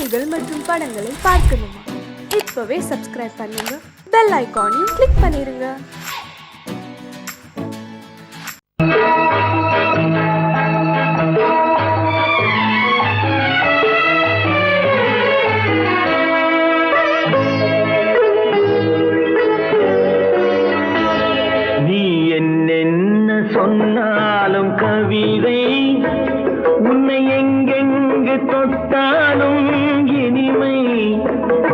செய்திகள் மற்றும் படங்களை பார்க்கணுமா? இப்பவே சப்ஸ்கிரைப் பண்ணுங்க, பெல் ஐகானையும் கிளிக் பண்ணிருங்க. நீ என்னென்ன சொன்னாலும் கவிதை, உன்னை எங்கெங்கு தொட்டாலும் இனிமை.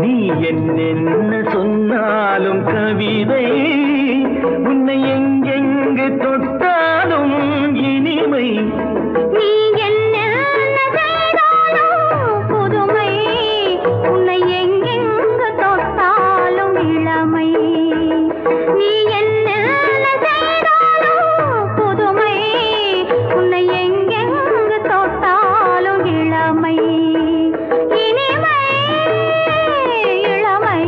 நீ என்னென்ன சொன்னாலும் கவிதை, உன்னை எங்கெங்கு தொட்டாலும் இனிமை. நீ என்னென்ன செய்தாலும் புதுமை, உன்னை எங்கெங்கு தொட்டாலும் இளமை. நீ என்னென்ன செய்தாலும் புதுமை, உன்னை எங்கெங்கு தொட்டாலும் இளமை. இனிமை இளமை.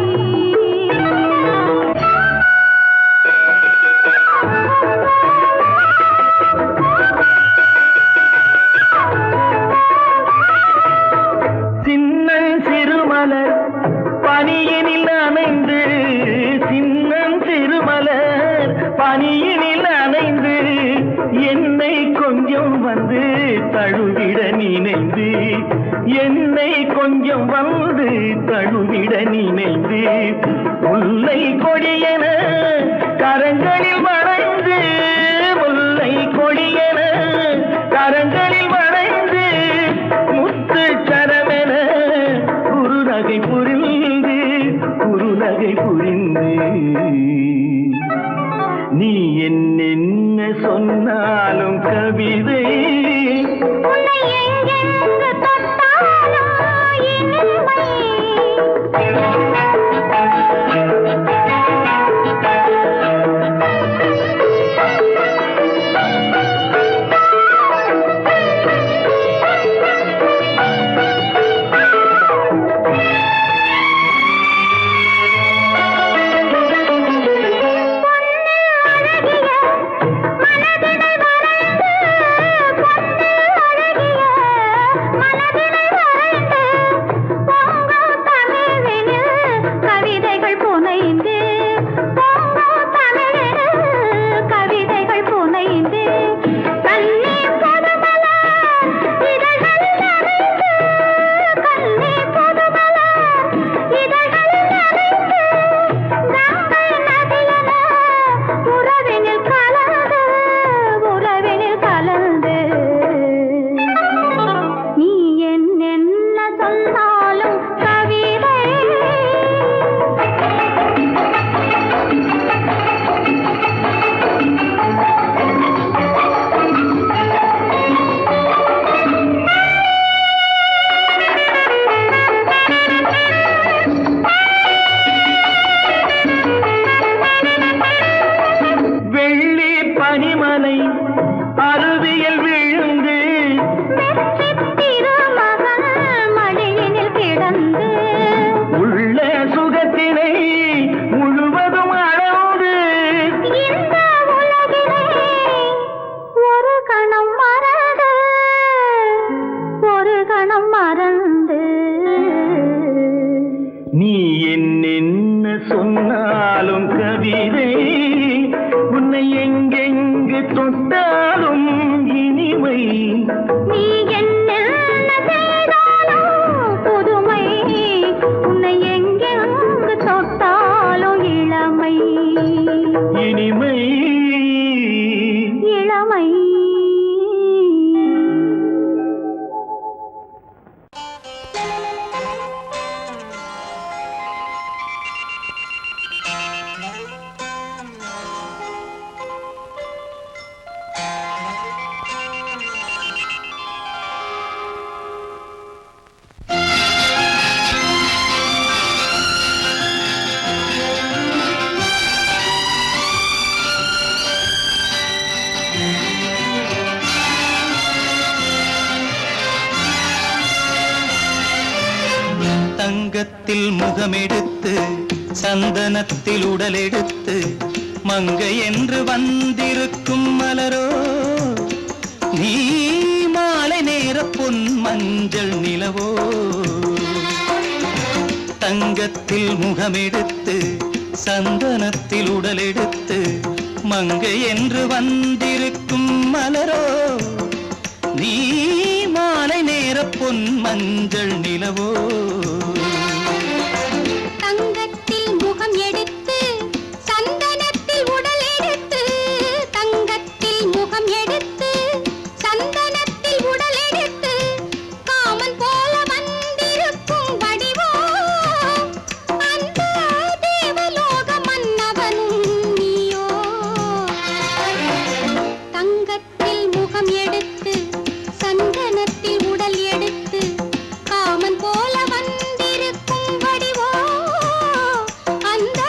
சின்னன் சிறுமலர் பனியினில் நனைந்து, சின்னன் சிறுமலர் பனியினில் நனைந்து, என்னை கொஞ்சம் வந்து தழுவிட நினைந்து, என்னை கொஞ்சம் வந்து தழுவிட நினைந்து, முல்லை கொடியென கரங்களில் வளைந்து, முல்லை கொடியென கரங்களில் வளைந்து, முத்து சரமென குறுநகை புரிந்து, குறுநகை புரிந்து. நீ என்னென்ன சொன்னாலும் கவிதை, உன்னை எங்கெங்கு தொட்டாலும் இனிமை. கவிதைகள் புனைந்து, பொங்கும் தமிழில் கவிதைகள் புனைந்து, கண்ணீர் புதுமலர் இதழ்களில் நனைந்து, கண்ணீர் புதுமலர் இதழ்களில் நனைந்து, கங்கை நதியென உறவினில் கலந்து, உறவினில் கலந்து. நீ என்னென்ன சொன்னாலும் கவிதை. வெள்ளி பனிமலை அருவியில் விழுந்து, வெற்றித் திருமகன் மடியினில் கிடந்து, உள்ள சுகத்தினை முழுவதும் அளந்து, இந்த உலகிலே ஒரு கணம் மறந்து, ஒரு கணம் மறந்து. நீ என்னென்ன சொன்னாலும் கவிதை, உன்னை எங்கெங்கு தொட்டாலும் இனிமை. நீ என்னென்ன செய்தாலும் புதுமை, உன்னை எங்கெங்கு தொட்டாலும் இளமை. இனிமை இளமை. தங்கத்தில் முகமெடுத்து, சந்தனத்தில் உடலெடுத்து, மங்கை என்று வந்திருக்கும் மலரோ, நீ மாலை நேர பொன் மஞ்சள் நிலவோ. தங்கத்தில் முகமெடுத்து சந்தனத்தில் உடலெடுத்து மங்கை என்று வந்திருக்கும் மலரோ நீ மாலை நேர பொன் மஞ்சள் நிலவோ தங்கத்தில் முகம் எடுத்து சந்தனத்தில் உடல் எடுத்து தங்கத்தில் முகம் எடுத்து சந்தனத்தில் உடல் எடுத்து காமன் போல வந்திருக்கும் வடிவோ அந்த தேவலோக மன்னவனும் நீயோ தங்கத்தில் முகம் எடுத்து சந்தனத்தில் உடல் எடுத்து காமன் போல வந்திருக்கும் வடிவோ அந்த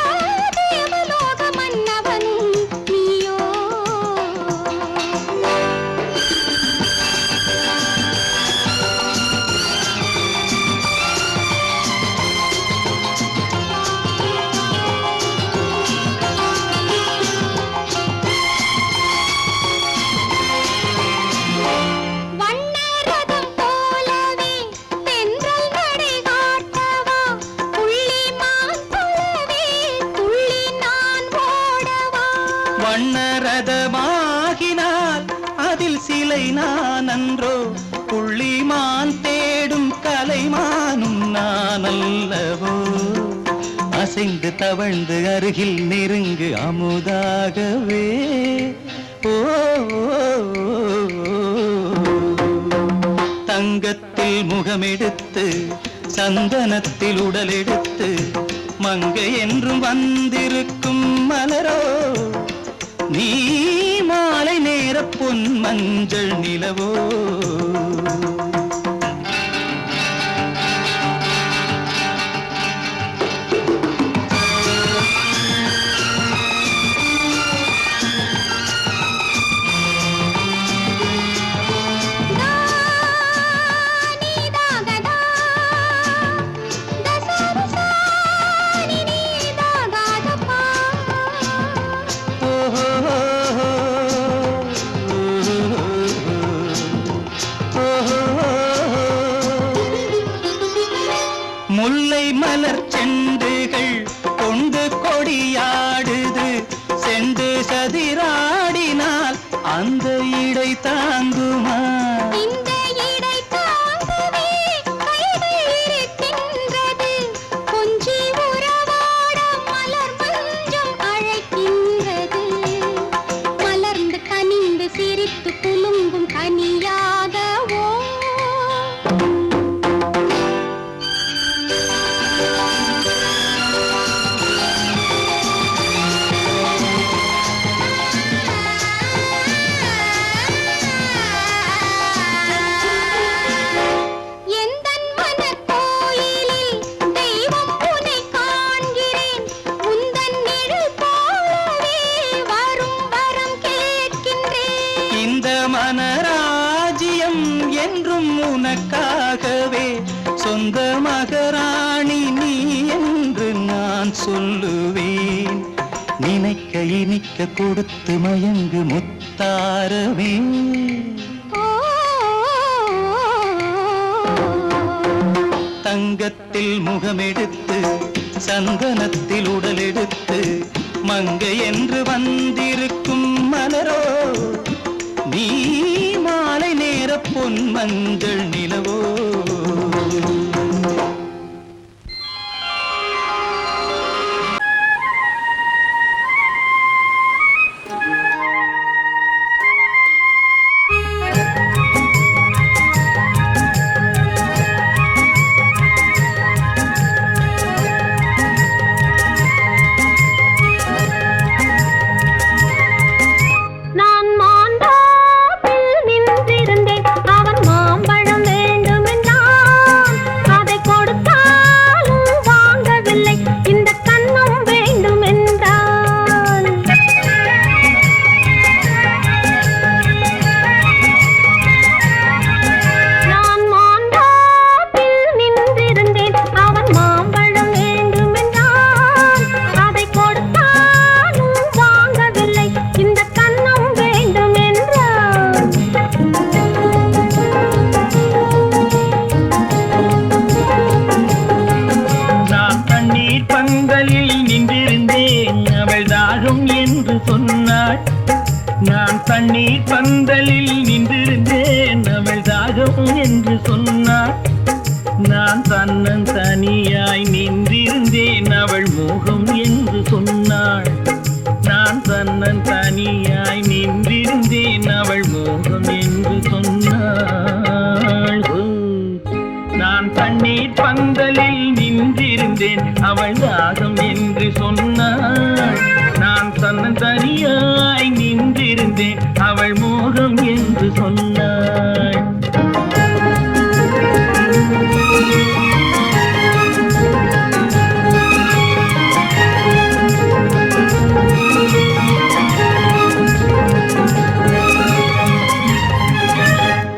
தேவலோக மன்னவனும் நீயோ வண்ணரதம் போலவே தென்றல் நடை காட்டவா புள்ளிமான் போலவே துள்ளி நான் ஓடவா வண்ணரதமாகினால் அதில் சிலை நான் அன்றோ புள்ளிமான் தேடும் கலைமானும் நான் அல்லவோ அசைந்து தவழ்ந்து அருகில் நெருங்கு அமுதாகவே ஓ தங்கத்தில் முகமெடுத்து சந்தனத்தில் உடலெடுத்து மங்கை என்றும் வந்திருக்கும் மலரோ நீ மாலை நேர பொன் மஞ்சள் நிலவோ நீதாகதா தசரசா நீதாகதப்பா முல்லை மலர் செண்டுகள் கொண்டு கொடியாடுது செண்டு சதிராடினால் அந்த இடை தாங்குமா இந்த இடை தாங்கவே கைகள் இருக்கின்றது கொஞ்சி உறவாட மலர் மஞ்சம் அழைக்கின்றது மலர்ந்து கனிந்து சிரித்து குலுங்கும் கனியாகவோ எந்தன் மனக்கோயிலில் தெய்வம் உன்னை காண்கிறேன் உந்தன் நிழல் போலவே வரும் வரம் கேட்கின்றேன் இந்த மனராஜ்யம் என்றும் உனக்காகவே சொந்த மகராணி நீ என்று நான் சொல்லுவேன் நினைக்க இனிக்க கொடுத்து மயங்கு முத்தாரவே தங்கத்தில் முகமெடுத்து சந்தனத்தில் உடலெடுத்து மங்கை என்று வந்திருக்கும் மலரோ நீ மாலை நேர பொன் மஞ்சள் நிலவோ நான் மாந்தாப்பில் நின்றிருந்தேன் அவன் மாம்பழம் வேண்டுமென்றான் தண்ணீர் பந்தலில் நின்றிருந்தேன் அவள் தாகம் என்று சொன்னாள். நான் தன்னன் தனியாய் நின்றிருந்தேன் அவள் மோகம் என்று சொன்னாள். நான் தன்னன் தனியாய் நின்றிருந்தேன் அவள் மோகம் என்று சொன்னாள். நான் தண்ணீர் பந்தலில் நின்றிருந்தேன் அவள் தாகம் என்று சொன்னாள். நான் தன்னன் தனியாய் நின்றிருந்தேன் அவள் மோகம் என்று சொன்னாள்.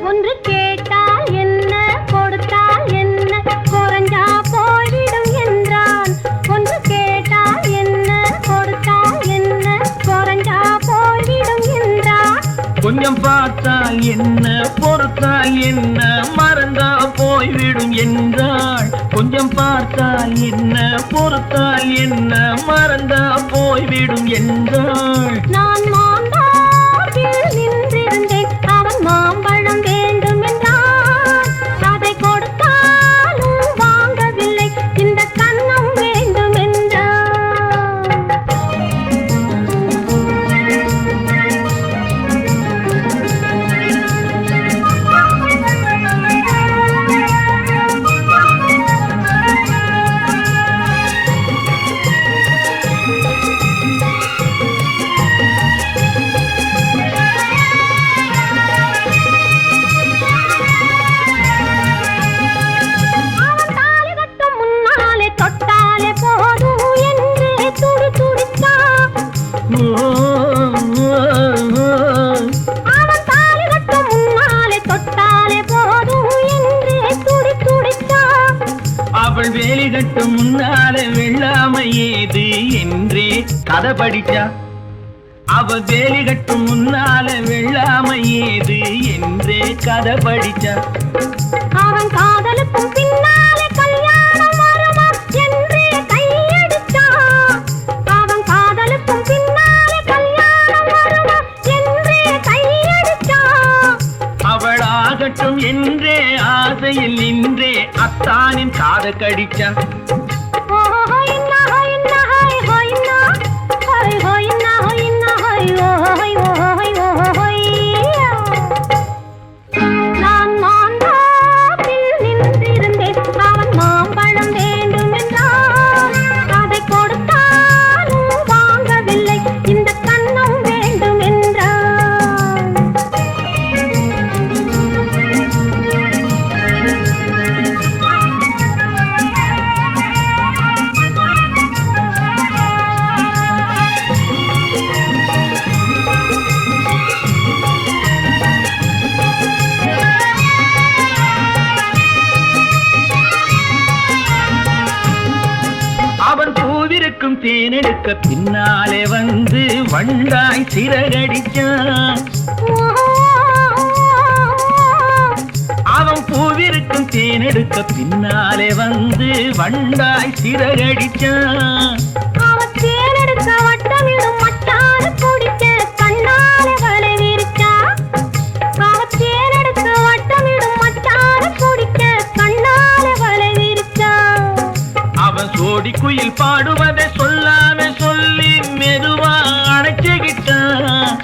ஒன்று கேட்டால் என்ன கொடுத்தால் என்ன குறைஞ்சா போய்விடும் என்றான். ஒன்று கேட்டால் என்ன கொடுத்தால் என்ன குறைஞ்சா போய்விடும் என்றான். கொஞ்சம் பார்த்தால் என்ன பொறுத்தால் என்ன மறந்தா போய்விடும் என்றாள். கொஞ்சம் பார்த்தால் என்ன பொறுத்தால் என்ன மறந்தா போய்விடும் என்றாள். நான் மாந்தாப்பில் நின்றிருந்தேன் அவன் மாம்பழம் வேண்டும் என்றான். அதை கொடுத்தாலும் வாங்கவில்லை இந்த கன்னம் வேண்டும் என்றான். அவன் தாலி கட்டும் முன்னாலே தொட்டாலே போதும் என்றே துடி துடித்தான். அவன் தாலி கட்டும் முன்னாலே தொட்டாலே போதும் என்றே துடி துடித்தான். அவள் வேலி கட்டும் முன்னாலே வெள்ளாமை ஏது என்றே கதை படிச்சா. அவள் வேலி கட்டும் முன்னாலே வெள்ளாமை ஏது என்றே கதை படிச்சா. அவன் காதலுக்கும் பின்னாலே கல்யாணம் வருமா என்றே கையடித்தான். அவன் காதலுக்கும் பின்னாலே கல்யாணம் வருமா என்றே கையடித்தான். அவள் ஆகட்டும் என்றே ஆசையில் நின்றே அத்தானின் காத கடிச்சா. நான் மாந்தாப்பில் நின்றிருந்தேன் அவன் மாம்பழம் வேண்டும் என்றான். அதை கொடுத்தாலும் வாங்கவில்லை இந்த கன்னம் வேண்டும் என்றான். அவன் பூவிருக்கும் தேனெடுக்க பின்னாலே வந்து வண்டாய் சிறகடிச்சான். அவன் பூவிருக்கும் தேனெடுக்க பின்னாலே வந்து வண்டாய் சிறகடிச்சான். அவன் தேனெடுக்க வட்டமிடும் மட்டாறு குடிக்க கண்ணாலே வலை விரிச்சா. அவன் தேனெடுக்க வட்டமிடும் மட்டாறு குடிக்க கண்ணாலே வலை விரிச்சா. அவன் சோடி குயில் பாடுவதை சொல்லாம சொல்லி மெதுவா அணைச்சுக்கிட்டான்.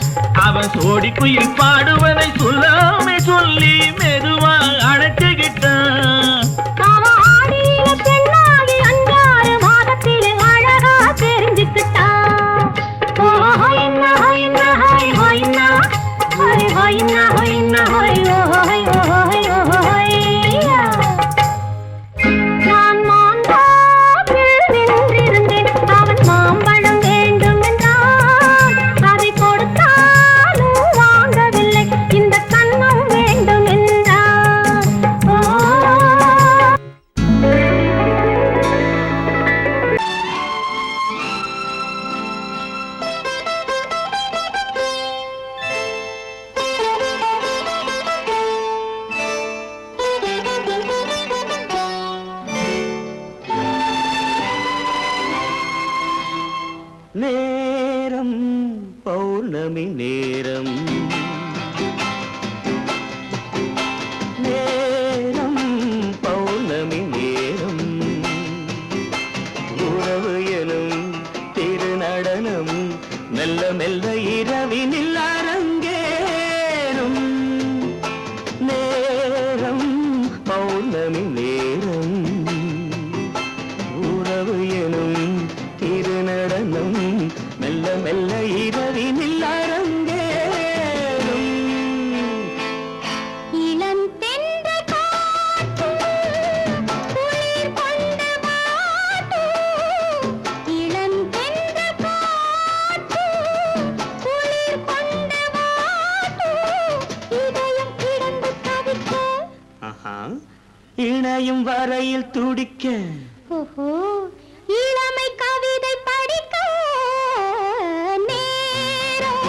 அவன் சோடி குயில் பாடுவதை சொல்லாம சொல்லி மெதுவா அணைச்சுக்கிட்டான். அவன் ஆடியில பெண்ணாகி 5-6 மாதத்திலே அழகா தெரிஞ்சுக்கிட்டான். ஹொய்னா ஹொய்னா ஹொய் ஹொய்னா ஹொய் ஹொய்னா ஹொய்னா ஹொய் ஹொய் ஹொய் ஹொய்யா. நான் மாந்தாப்பில் நின்றிருந்தேன் அவன் மாம்பழம் வேண்டும் என்றான். அதை கொடுத்தாலும் வாங்கவில்லை இந்த கன்னம் வேண்டும் என்றான். நேரம் பௌர்ணமி நேரம் ஆசையில் துடிக்க ஓஹோ இளமை கவிதை படிக்க நேரம்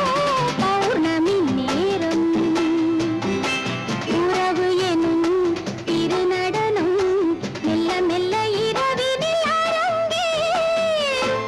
பௌர்ணமி நேரம் உறவு எனும் திருநடனம் மெல்ல மெல்ல இரவினில் அரங்கேறும்.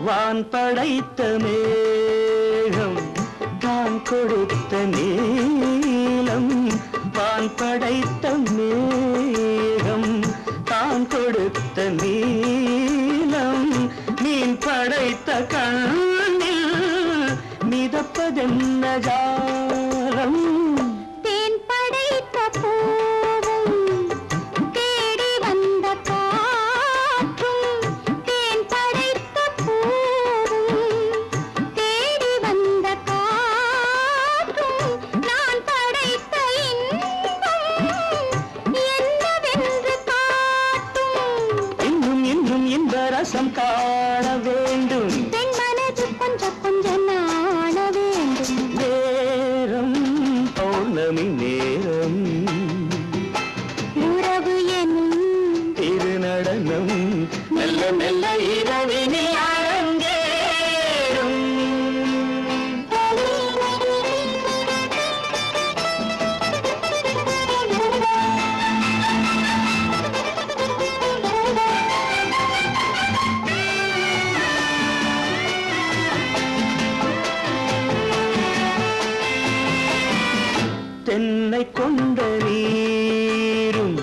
வான் படைத்த மேகம் தான் கொடுத்த நீலம் வான் படைத்த மேகம் தான் கொடுத்த நீலம் மீன் படைத்த கண்ணில் மிதப்பதென்ன ஜாலம் தேன் படைத்த பூவும் தேடி வந்த காற்றும் தேன் படைத்த பூவும் தேடி வந்த காற்றும் நான் படைத்த இன்பம் என்னவென்று காட்டும். இன்னும் இன்னும் இந்த ரசம் காண வேண்டும் பெண் மனது கொஞ்சம் கொஞ்சம் நாண வேண்டும். நேரம் பௌர்ணமி நேரம் உறவு எனும் திருநடனம் மெல்ல மெல்ல இரவினில் அரங்கேறும். தென்னை கொண்ட நீரும்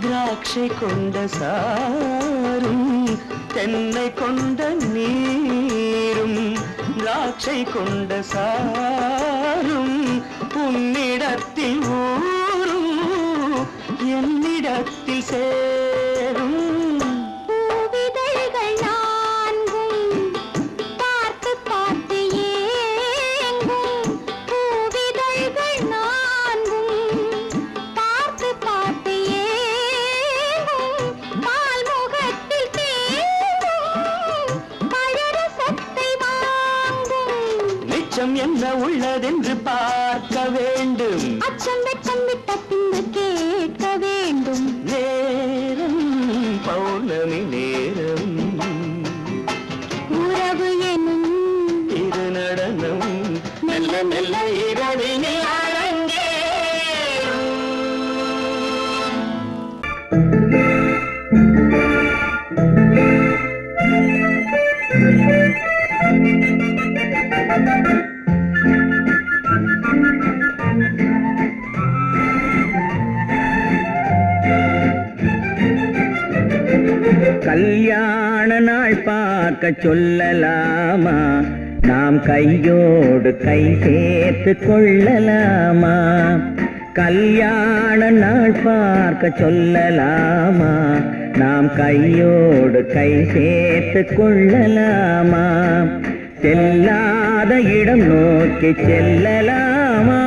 திராட்சை கொண்ட சாரும் தென்னை கொண்ட நீரும் திராட்சை கொண்ட சாரும் உன்னிடத்தில் ஊரும் என்னிடத்தில் சேரும் பூவிதழ்கள் நான்கும் பார்த்து பார்த்து ஏங்கும். பூவிதழ்கள் நான்கும் பார்த்து பார்த்து ஏங்கும். பால்முகத்தில் தேங்கும் பழரசத்தை வாங்கும். நிச்சம் என்ன உள்ளதென்று பார்க்க வேண்டும் அச்சம் வெச்சம் விட்ட பின்பு கேட்க வேண்டும். நேரம் பௌர்ணமி நேரம் உறவு எனும் திருநடனம் மெல்ல மெல்ல இரவினில் அரங்கேறும். கல்யாண நாள் பார்க்க சொல்லலாமா நாம் கையோடு கை சேர்த்து கொள்ளலாமா கல்யாண நாள் பார்க்க சொல்லலாமா நாம் கையோடு கை சேர்த்து கொள்ளலாமா செல்லாத இடம் நோக்கி செல்லலாமா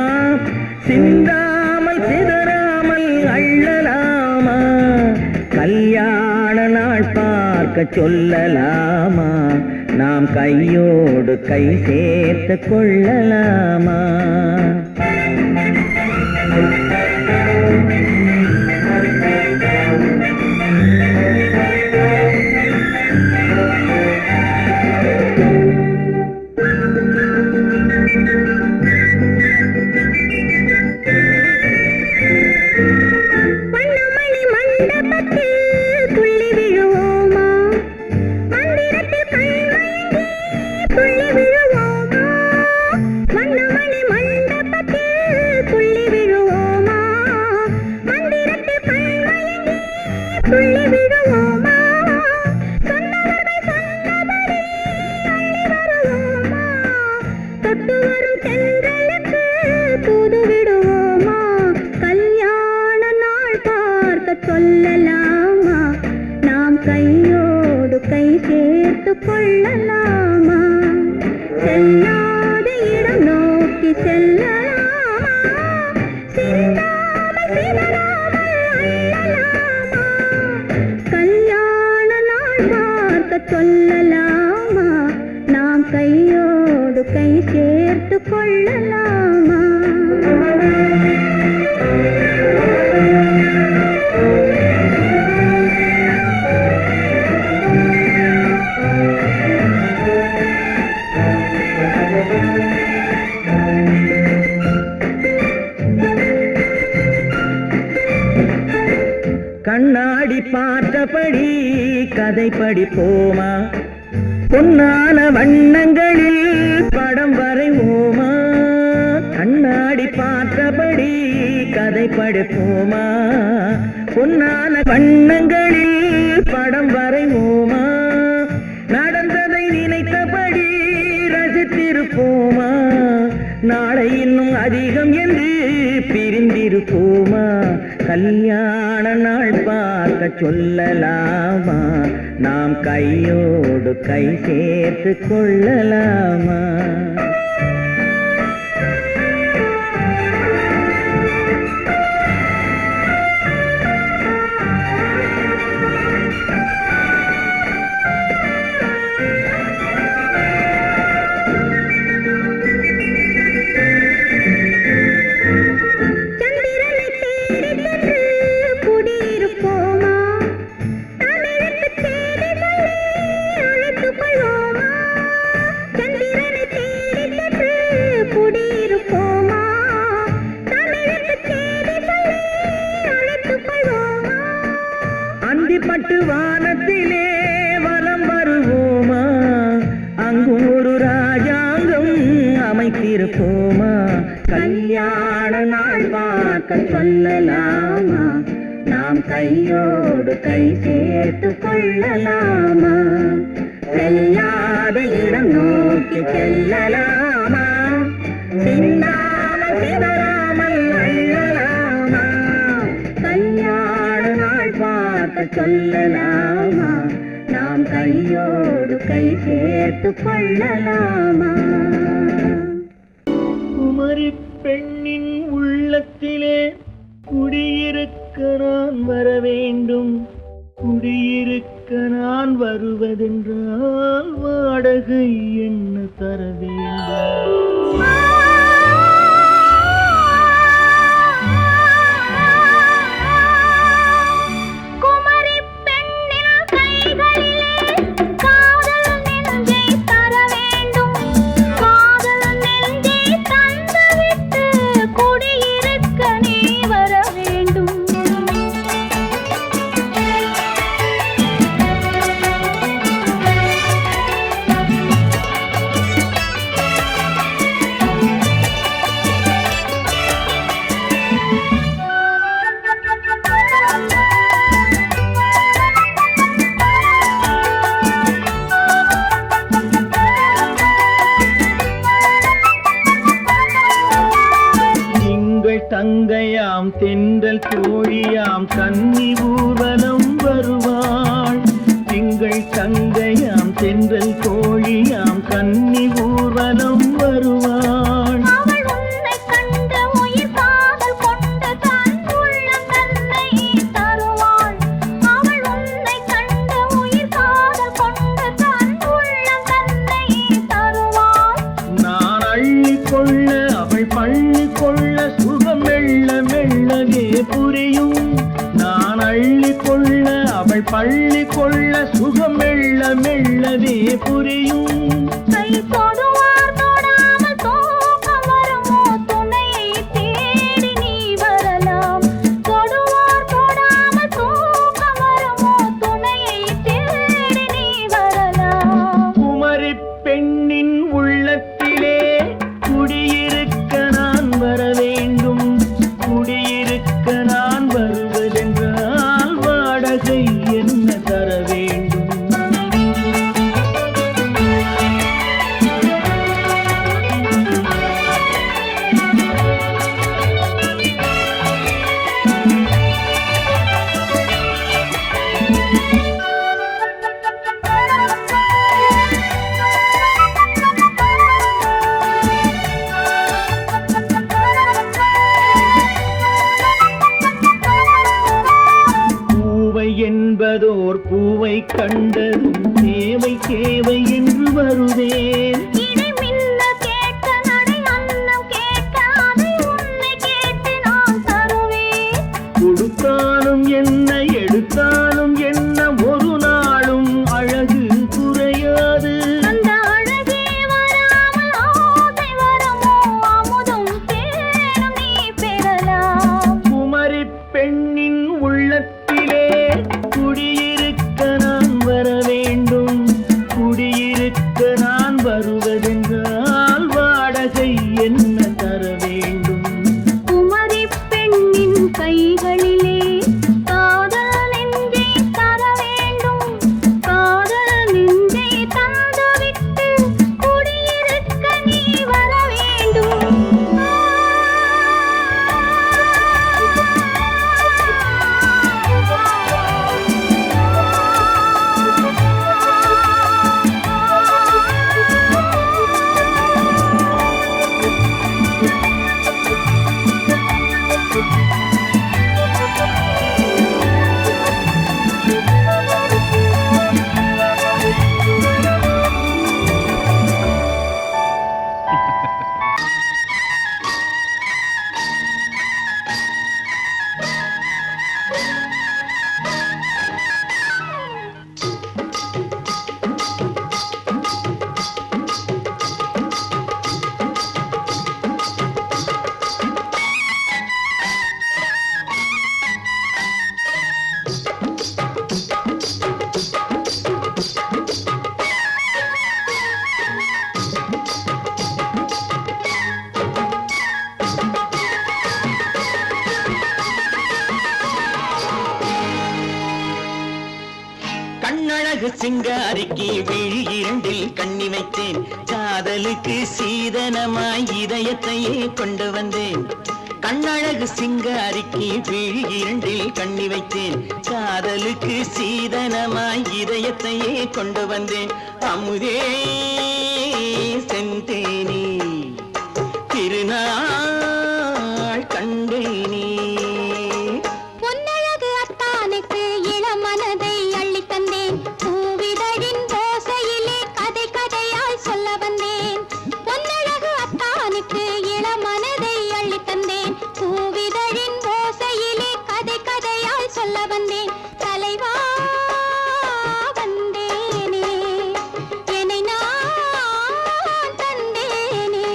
சிந்தாமல் சிதறாமல் அள்ளலாமா கல்யாண நாள் பார்க்க சொல்லலாமா நாம் கையோடு கை சேர்த்து கொள்ளலாமா மண்டபத்தில் துள்ளி விழுவோமா சொல்லலாமா நாம் கையோடு கை சேர்த்து கொள்ளலாமா கண்ணாடி பார்த்தபடி கதை படிப்போமா பொன்னான வண்ணங்களில் படம் வரைவோமா கண்ணாடி பார்த்தபடி கதை படிப்போமா பொன்னான வண்ணங்களில் படம் வரைவோமா நடந்ததை நினைத்தபடி ரசித்திருப்போமா நாளை இன்னும் அதிகம் என்று பிரிந்திருப்போமா கல்யாண நாள் பார்க்க சொல்லலாமா நாம் கையோடு கை சேர்த்து கொள்ளலாமா பட்டு வானத்திலே வலம் வருவோமா அங்கும் ஒரு ராஜாங்கம் அமைத்திருப்போமா கல்யாண நாள் பார்க்க சொல்லலாமா நாம் கையோடு கை சேர்த்து கொள்ளலாமா செல்லாத இடம் நோக்கி செல்லலாமா சிந்தாமல் சிதறாமல் அள்ளலாமா கல்யாண நாள் பார்க்க சொல்லலாமா நாம் கையோடு கை சேர்த்து கொள்ளலாமா குமரி பெண்ணின் உள்ளத்திலே குடியிருக்க நான் வர வேண்டும் குடியிருக்க நான் வருவதென்றால் வாடகை என்ன தர வேண்டும் தங்கையாம் தென்றல் தோழியாம் கன்னி ஊர்வலம் வருவாள் திங்கள் தங்கையாம் தென்றல் தோழியாம் கன்னி ஊர்வலம் வருவாள் நான் அள்ளி கொள்ள அவள் பள்ளி கொள்ள சுகம் மெல்ல மெல்லவே புரியும் நான் அள்ளி கொள்ள அவள் பள்ளி கொள்ள சுகம் மெல்ல மெல்லவே புரியும் குமரி பெண்ணின் உள்ளத்திலே குடியிருக்க நான் வர வேண்டும் குடியிருக்க நான் வருவதென்றால் வாடகை என்ன தர வேண்டும் நல்லதோர் பூவை கண்டதும் தேவை தேவை என்று வருவேன். இடை மின்ன கேட்க நடை அன்னம் கேட்க அதை உன்னை கேட்டு நான் தருவேன். கொடுத்தாலும் என்ன எடுத்தாலும் என்ன ஒரு நாளும் அழகு குறையாது. அந்த அழகே வராமல் ஆசை வரமோ அமுதும் தேனும் நீ பெறலாம். குமரி பெண்ணின் உள்ளத்திலே குடியிருக்க நான் வர வேண்டும். குடியிருக்க நான் வருவதென்றால் வாடகை என்ன தர வேண்டும்? குமரி பெண்ணின் கைகளிலே காதல் நெஞ்சை தர வேண்டும். காதல் நெஞ்சை தந்துவிட்டு குடியிருக்க நீ வர வேண்டும். கண்ணழகு சிங்காரிக்கு விழி இரண்டில் கண்ணி வைத்தேன். காதலுக்கு சீதனமாய் இதயத்தையே கொண்டு வந்தேன். கண்ணழகு சிங்காரிக்கு விழி இரண்டில் கண்ணி வைத்தேன். காதலுக்கு சீதனமாய் இதயத்தையே கொண்டு வந்தேன். அமுதே செந்தேனே திருநாள் கண்டேனே. பொன்னழகு அத்தானுக்கு இளமனதை அள்ளித் தந்தேன். பூவிதழின் ஓசையிலே கதை கதையாய் சொல்ல வந்தேன். பொன்னழகு அத்தானுக்கு இளமனதை அள்ளித் தந்தேன். பூவிதழின் ஓசையிலே கதை கதையாய் சொல்ல வந்தேன். தலைவா வந்தேனே என்னை நான் தந்தேனே.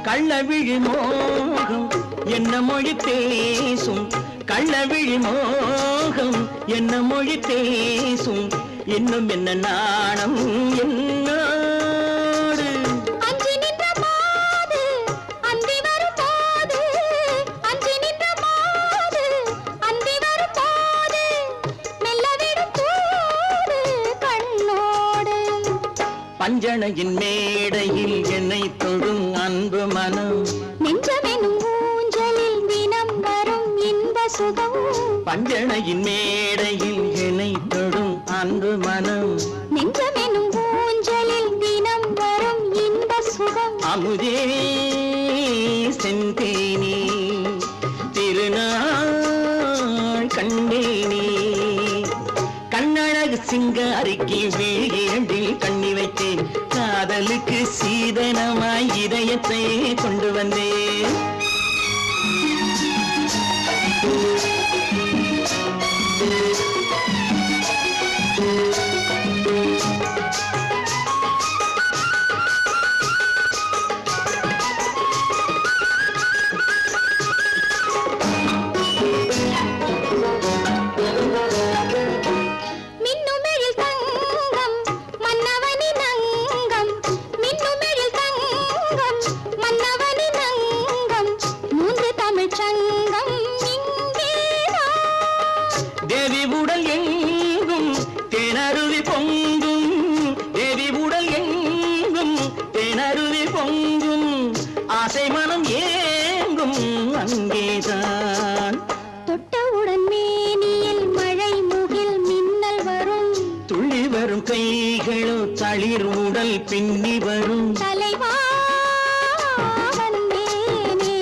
கள்ளவிழி மோகம் என்ன மொழி பேசும்? கள்ளவிழி மோகம் என்ன மொழி பேசும்? இன்னும் என்ன நாணம் என்னோடு? அஞ்சி நின்ற மாது அந்தி வரும் போது, அஞ்சி நின்ற மாது அந்தி வரும் போது மெல்ல விடும் போது கண்ணோடு. பஞ்சணையின் மேடையில் என்னை தொடும் அன்பு மனம். நெஞ்சமெனும் ஊஞ்சலில் தினம் வரும் இன்ப சுகம். பஞ்சணையின் மேடையில் என்னை தொடும் அன்பு மனம். நெஞ்சமெனும் ஊஞ்சலில் தினம் வரும் இன்ப சுகம். அமுதே செந்தேனே திருநாள் கண்டேனே. கண்ணழகு சிங்காரிக்கு விழி இரண்டில் கண்ணி வைத்தேன். காதலுக்கு சீதனமாய் இதயத்தை கொண்டு வந்தேன். மின்னுமெழில் தங்கம் மன்னவனின் அங்கம். மின்னுமெழில் தங்கம் மன்னவனின் அங்கம். மூன்று தமிழ்ச் சங்கம் இங்கேதான். தேவி உடல் எங்கும் தேனருவி பொங்கும். தேவி உடல் எங்கும் தேனருவி பொங்கும். ஆசை மனம் ஏங்கும் அங்கேதான். தொட்டவுடன் தளிர் உடல் பின்னி வரும் தலைவா வந்தேனே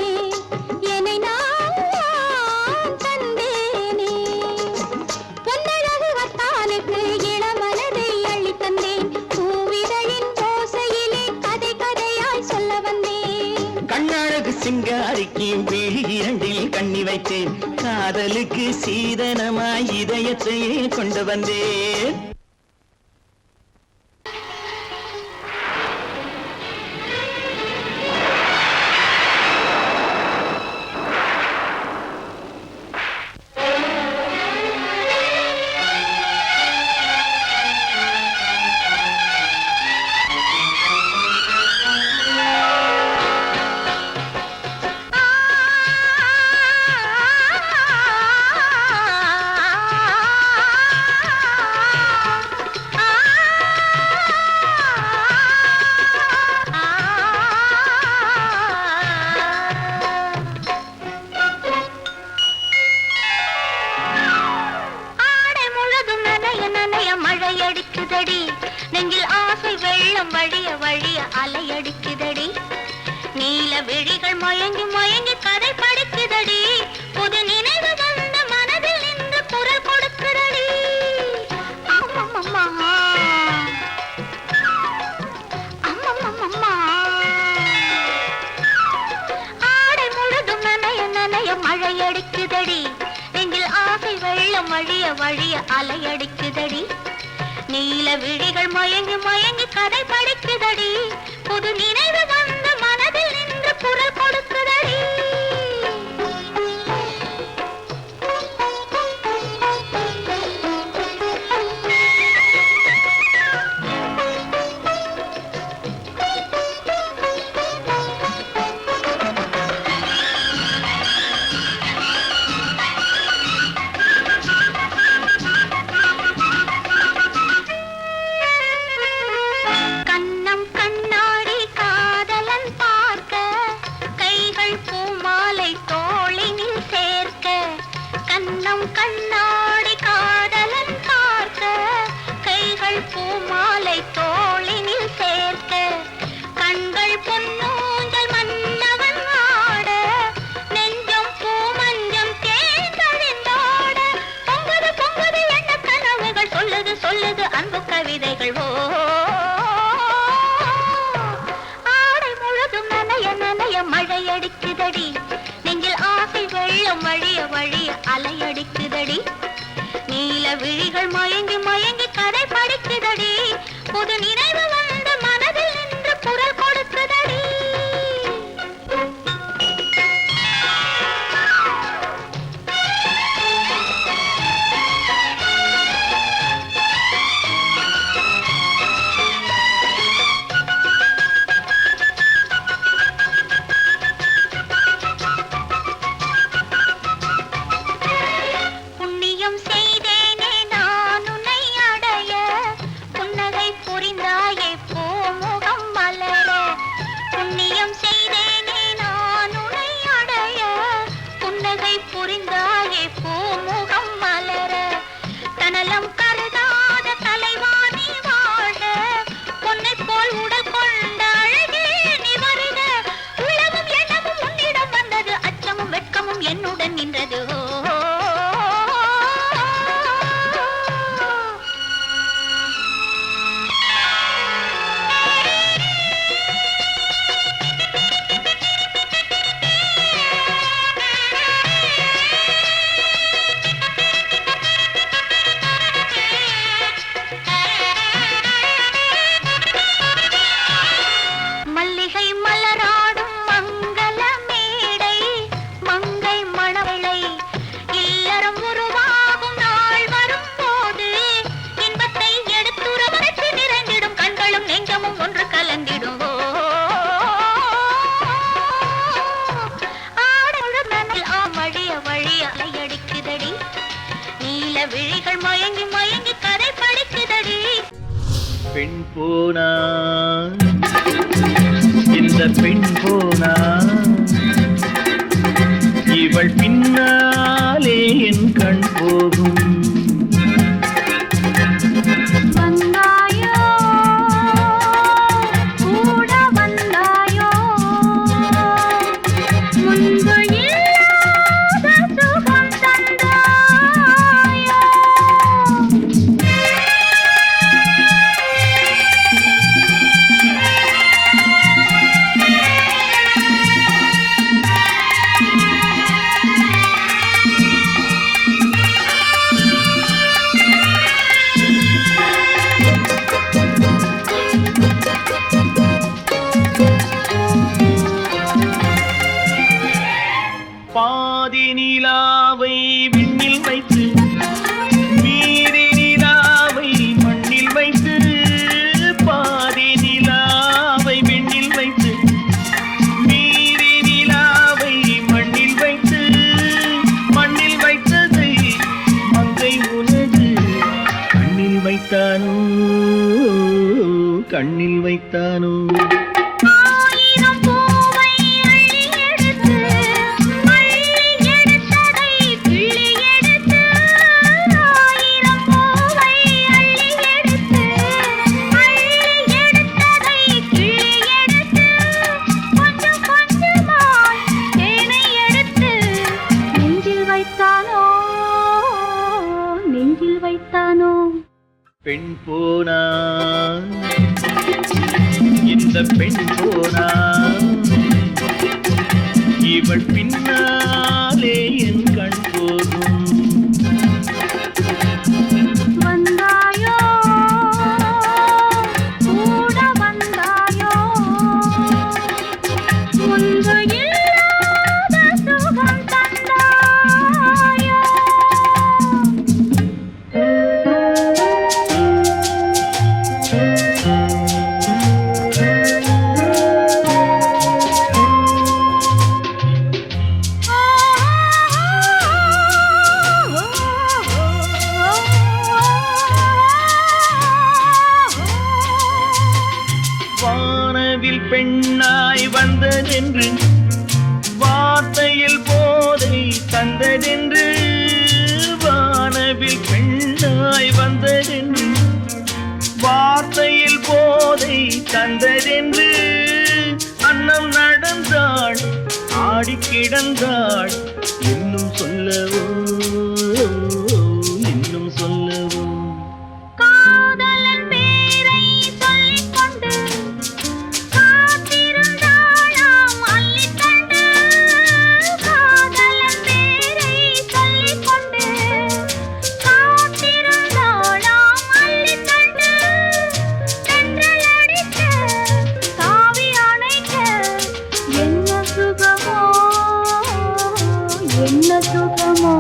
என்னை நான் தந்தேனே பொன்னழகு வத்தானுக்கு இளமனதை அள்ளி தந்தேன் பூவிதழின் ஓசையிலே கதை கதையாய் சொல்ல வந்தேன் கண்ணழகு சிங்காரிக்கு விழி இரண்டில் கண்ணி வைத்தேன் காதலுக்கு சீதனமாய் இதயத்தையே கொண்டு வந்தேன் அலையடிக்குதடி நெஞ்சில் ஆசை வெள்ளம் வழிய வழிய அலையடிக்குதடி நீல விழிகள் மயங்கி மயங்கி கதை படிக்குதடி புது நினைவு வந்த மனதில் நின்று குரல் கொடுக்குதடி அம்மம்மம்மா அம்மம்மம்மா ஆடை முழுதும் நனைய நனைய மழையடிக்குதடி நெஞ்சில் ஆசை வெள்ளம் வழிய வழிய அலையடிக்குதடி நீல விழிகள் மயங்கி மயங்கி கதை படிக்குதடி புது நினைவு வந்த மனதில் நின்று குரல் கொடுக்குதடி கண்ணாடி காதலன் பார்க்க கைகள் பூமாலை தோளினில் சேர்க்க கண்கள் பொன்னூஞ்சல் மன்னவன் ஆட நெஞ்சம் பூமஞ்சம் தேர்ந்தழிந்தோட பொங்குது பொங்குது எண்ண கனவுகள் சொல்லுது சொல்லுது அன்பு கவிதைகள் ஓ ஆடை முழுதும் நனைய நனைய மழையடிக்குதடி நெஞ்சில் ஆசை வெள்ளம் வழிய வழிய அலையடிக்குதடி நீல விழிகள் மயங்கி மயங்கி கதை படிக்குதடி புது நினைவு வந்த மனதில் நின்று குரல் கொடுக்குதடி புரிந்தாயே பூமுகம் மலர தனலம் கருதாத தலைவாணி வாழ பொன்னை போல் உடல் கொண்ட அழகே நீ வருக உளமும் எண்ணமும் உன்னிடம் வந்தது அச்சமும் வெட்கமும் என்னுடன் நின்றது விழிகள் மயங்கி மயங்கி கதை படிக்குதடி பெண் போனா இந்த பெண் போனா இவள் பின்னாலே என் கண் போகும் வந்தாயோ வைத்தானோ ஆயிரம் பூவை அள்ளி எடுத்து அள்ளி எடுத்ததை கிள்ளி எடுத்து ஆயிரம் பூவை அள்ளி எடுத்து அள்ளி எடுத்ததை கிள்ளி எடுத்து கொஞ்சம் கொஞ்சமாய் தேனை எடுத்து நெஞ்சில் வைத்தானோ நெஞ்சில் வைத்தானோ பெண் போனா இந்த பெண் போனா இவள் பின்னாலே என் கண் போகும் வந்தாயோ கூட வந்தாயோ முன்பு இல்லாத சுகம் தந்தாயோ வானவில் பெண்ணாய் வந்ததென்று வார்த்தையில் போதை தந்ததென்று வானவில் பெண்ணாய் வந்ததென்று வார்த்தையில் போதை தந்ததென்று அன்னம் நடந்தாள் ஆடி கிடந்தாள் இன்னும் சொல்லவோ இன்னும் சொல்லவோ காதலன் பேரை சொல்லிக் கொண்டு காத்திருந்தாளாம் அள்ளிக்கண்டு காதலன் பேரை சொல்லிக் கொண்டு காத்திருந்தாளாம் அள்ளிக்கண்டு தென்றல் அடிக்க தாவி அணைக்க என்ன சுகமோ என்ன சுகமோ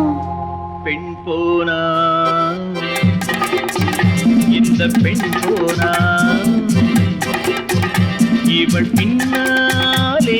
பெண் போனா இந்த பெண் போனா இவள் பின்னாலே